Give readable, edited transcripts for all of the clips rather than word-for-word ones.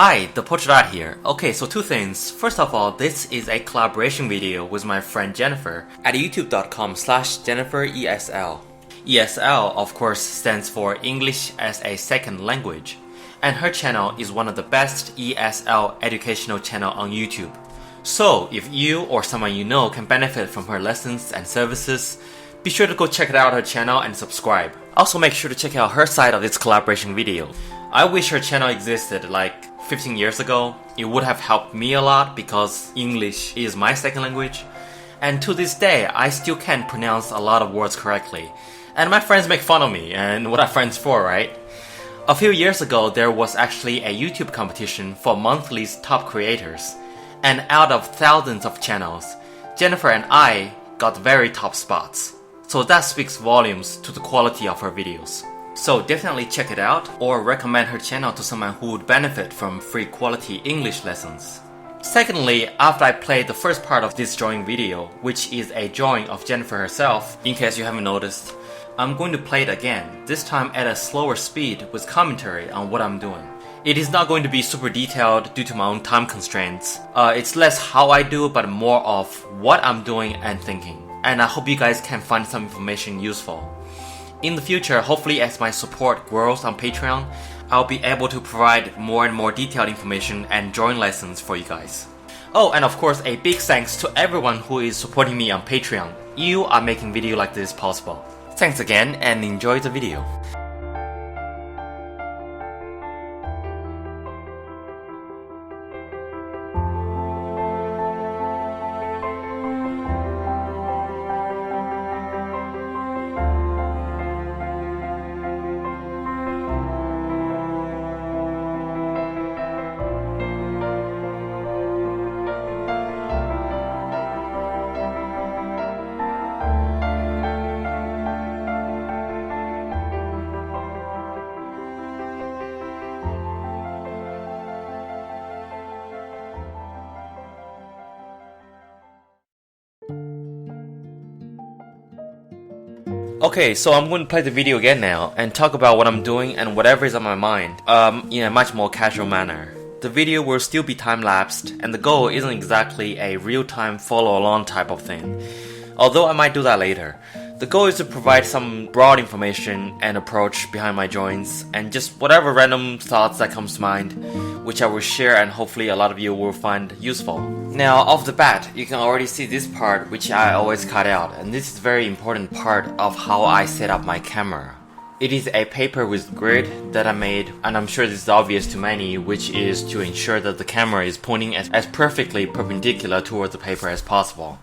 Hi, the Portrait Art here. Okay, so two things. First of all, this is a collaboration video with my friend Jennifer at youtube.com/JenniferESL. ESL, of course, stands for English as a Second Language, and her channel is one of the best ESL educational channel on YouTube. So, if you or someone you know can benefit from her lessons and services, be sure to go check out her channel and subscribe. Also make sure to check out her side of this collaboration video. I wish her channel existed like 15 years ago. It would have helped me a lot because English is my second language. And to this day, I still can't pronounce a lot of words correctly. And my friends make fun of me, and what are friends for, right? A few years ago, there was actually a YouTube competition for monthly's top creators. And out of thousands of channels, Jennifer and I got the very top spots. So that speaks volumes to the quality of her videos. So definitely check it out or recommend her channel to someone who would benefit from free quality English lessons. Secondly, after I played the first part of this drawing video, which is a drawing of Jennifer herself, in case you haven't noticed, I'm going to play it again, this time at a slower speed with commentary on what I'm doing. It is not going to be super detailed due to my own time constraints. It's less how I do, but more of what I'm doing and thinking. And I hope you guys can find some information useful. In the future, hopefully as my support grows on Patreon, I'll be able to provide more and more detailed information and drawing lessons for you guys. Oh, and of course a big thanks to everyone who is supporting me on Patreon. You are making video like this possible. Thanks again and enjoy the video. Okay, so I'm going to play the video again now and talk about what I'm doing and whatever is on my mind in a much more casual manner. The video will still be time-lapsed, and the goal isn't exactly a real-time follow-along type of thing, although I might do that later. The goal is to provide some broad information and approach behind my drawings and just whatever random thoughts that comes to mind, which I will share and hopefully a lot of you will find useful. Now, off the bat, you can already see this part which I always cut out, and this is a very important part of how I set up my camera. It is a paper with grid that I made, and I'm sure this is obvious to many, which is to ensure that the camera is pointing as perfectly perpendicular towards the paper as possible,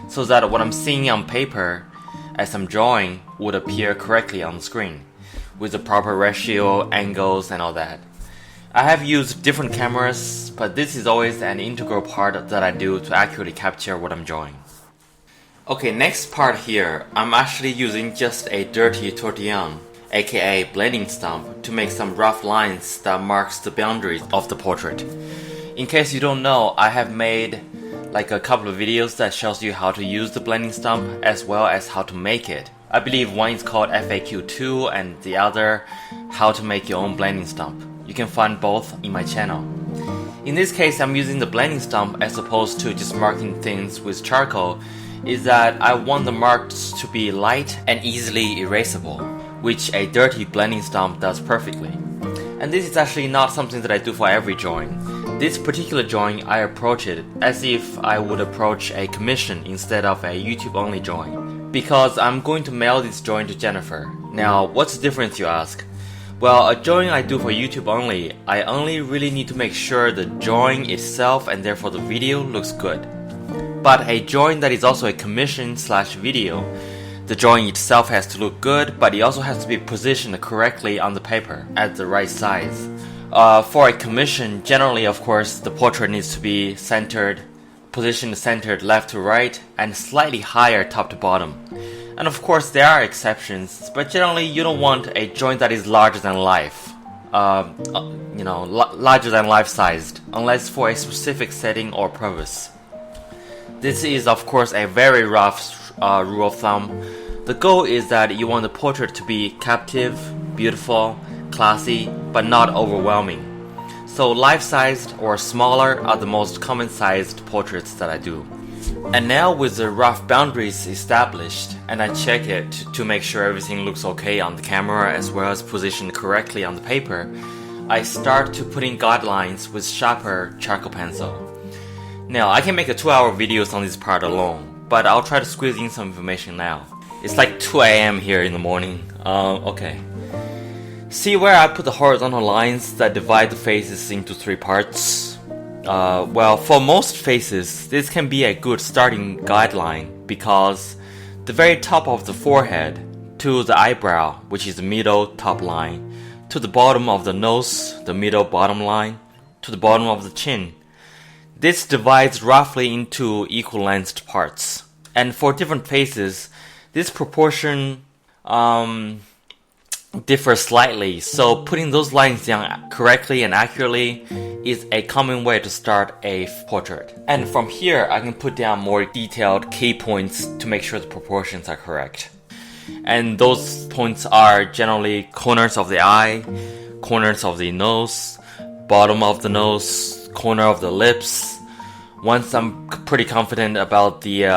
so that what I'm seeing on paper as I'm drawing would appear correctly on the screen, with the proper ratio, angles, and all that. I have used different cameras, but this is always an integral part that I do to accurately capture what I'm drawing. Okay, next part here, I'm actually using just a dirty tortillon, aka blending stump, to make some rough lines that marks the boundaries of the portrait. In case you don't know, I have made like a couple of videos that shows you how to use the blending stump as well as how to make it. I believe one is called FAQ2 and the other how to make your own blending stump. You can find both in my channel. In this case, I'm using the blending stump as opposed to just marking things with charcoal, is that I want the marks to be light and easily erasable, which a dirty blending stump does perfectly. And this is actually not something that I do for every drawing. This particular drawing, I approach it as if I would approach a commission instead of a YouTube-only drawing, because I'm going to mail this drawing to Jennifer. Now, what's the difference, you ask? Well, a drawing I do for YouTube only, I only really need to make sure the drawing itself and therefore the video looks good. But a drawing that is also a commission/video, the drawing itself has to look good, but it also has to be positioned correctly on the paper at the right size. For a commission, generally, of course, the portrait needs to be centered, positioned centered left to right, and slightly higher top to bottom. And of course, there are exceptions, but generally, you don't want a drawing that is larger than life. Larger than life-sized, unless for a specific setting or purpose. This is, of course, a very rough rule of thumb. The goal is that you want the portrait to be captive, beautiful, classy, but not overwhelming. So life-sized or smaller are the most common-sized portraits that I do. And now with the rough boundaries established, and I check it to make sure everything looks okay on the camera as well as positioned correctly on the paper, I start to put in guidelines with sharper charcoal pencil. Now I can make a 2-hour videos on this part alone, but I'll try to squeeze in some information now. It's like 2 AM here in the morning. Okay. See where I put the horizontal lines that divide the faces into 3 parts? Well, for most faces, this can be a good starting guideline because the very top of the forehead to the eyebrow, which is the middle top line, to the bottom of the nose, the middle bottom line, to the bottom of the chin. This divides roughly into equal-lengthed parts. And for different faces, this proportion differs slightly, so putting those lines down correctly and accurately is a common way to start a portrait. And from here, I can put down more detailed key points to make sure the proportions are correct. And those points are generally corners of the eye, corners of the nose, bottom of the nose, corner of the lips. Once I'm pretty confident about the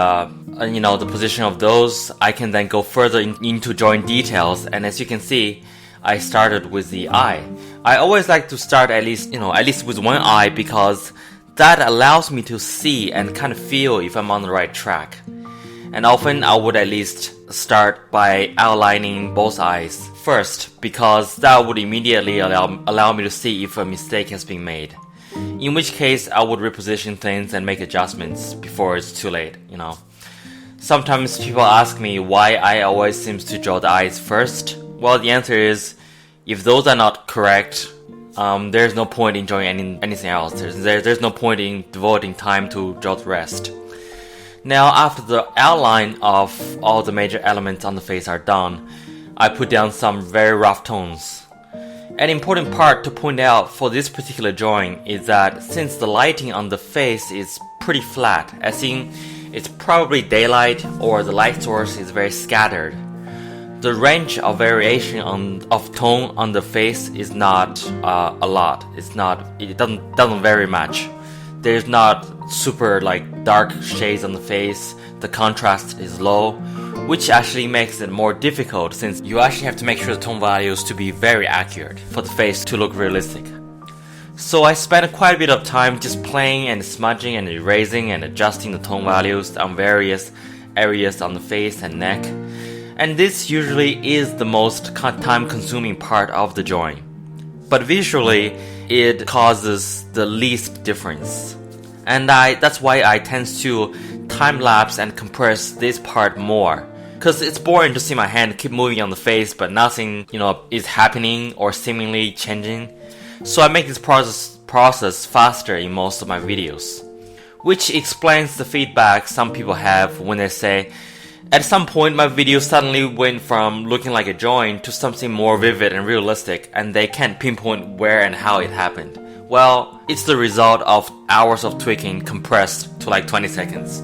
the position of those, I can then go further into drawing details. And as you can see, I started with the eye. I always like to start at least with one eye because that allows me to see and kind of feel if I'm on the right track. And often I would at least start by outlining both eyes first because that would immediately allow me to see if a mistake has been made. In which case, I would reposition things and make adjustments before it's too late, Sometimes people ask me why I always seem to draw the eyes first. Well, the answer is, if those are not correct, there's no point in drawing anything else. There's no point in devoting time to draw the rest. Now, after the outline of all the major elements on the face are done, I put down some very rough tones. An important part to point out for this particular drawing is that since the lighting on the face is pretty flat, as in it's probably daylight or the light source is very scattered, the range of variation of tone on the face is not a lot. It doesn't vary much. There's not super dark shades on the face. The contrast is low, which actually makes it more difficult since you actually have to make sure the tone values to be very accurate for the face to look realistic. So I spent quite a bit of time just playing and smudging and erasing and adjusting the tone values on various areas on the face and neck. And this usually is the most time-consuming part of the drawing. But visually, it causes the least difference. And that's why I tend to time-lapse and compress this part more. Because it's boring to see my hand keep moving on the face, but nothing, is happening or seemingly changing. So I make this process faster in most of my videos. Which explains the feedback some people have when they say, at some point my video suddenly went from looking like a drawing to something more vivid and realistic, and they can't pinpoint where and how it happened. Well, it's the result of hours of tweaking compressed to 20 seconds.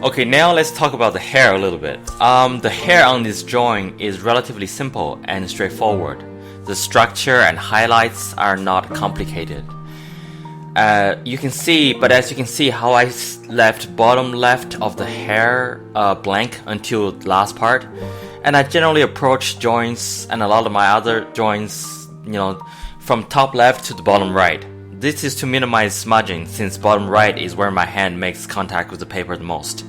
Okay, now let's talk about the hair a little bit. The hair on this drawing is relatively simple and straightforward. The structure and highlights are not complicated. As you can see how I left bottom left of the hair blank until the last part. And I generally approach joints and a lot of my other joints, from top left to the bottom right. This is to minimize smudging since bottom right is where my hand makes contact with the paper the most.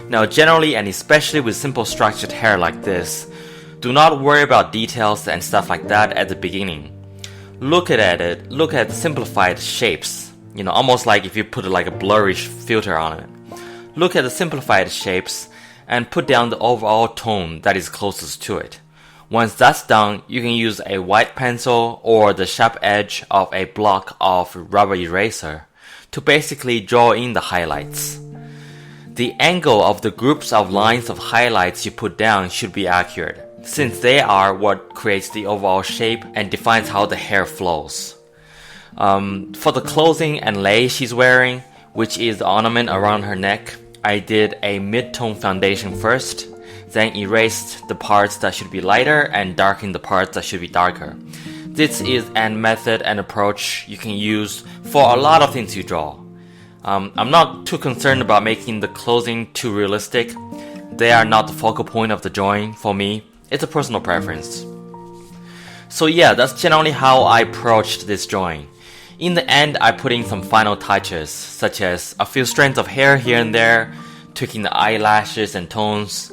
Now generally and especially with simple structured hair like this, do not worry about details and stuff like that at the beginning. Look at the simplified shapes, almost like if you put a blurry filter on it. Look at the simplified shapes and put down the overall tone that is closest to it. Once that's done, you can use a white pencil or the sharp edge of a block of rubber eraser to basically draw in the highlights. The angle of the groups of lines of highlights you put down should be accurate, since they are what creates the overall shape and defines how the hair flows. For the clothing and lace she's wearing, which is the ornament around her neck, I did a mid-tone foundation first, then erased the parts that should be lighter and darkened the parts that should be darker. This is an method and approach you can use for a lot of things you draw. I'm not too concerned about making the closing too realistic. They are not the focal point of the drawing for me. It's a personal preference. So yeah, that's generally how I approached this drawing. In the end, I put in some final touches, such as a few strands of hair here and there, tweaking the eyelashes and tones.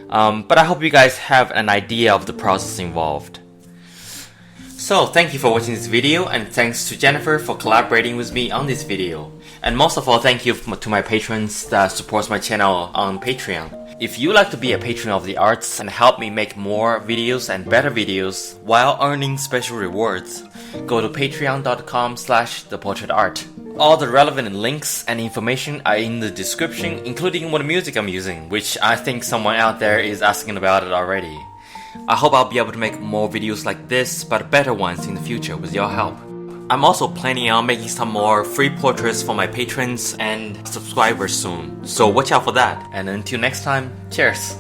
But I hope you guys have an idea of the process involved. So thank you for watching this video, and thanks to Jennifer for collaborating with me on this video. And most of all, thank you to my patrons that supports my channel on Patreon. If you like to be a patron of the arts and help me make more videos and better videos while earning special rewards, go to patreon.com/theportraitart. All the relevant links and information are in the description, including what music I'm using, which I think someone out there is asking about it already. I hope I'll be able to make more videos like this, but better ones in the future with your help. I'm also planning on making some more free portraits for my patrons and subscribers soon, so watch out for that. And until next time, cheers!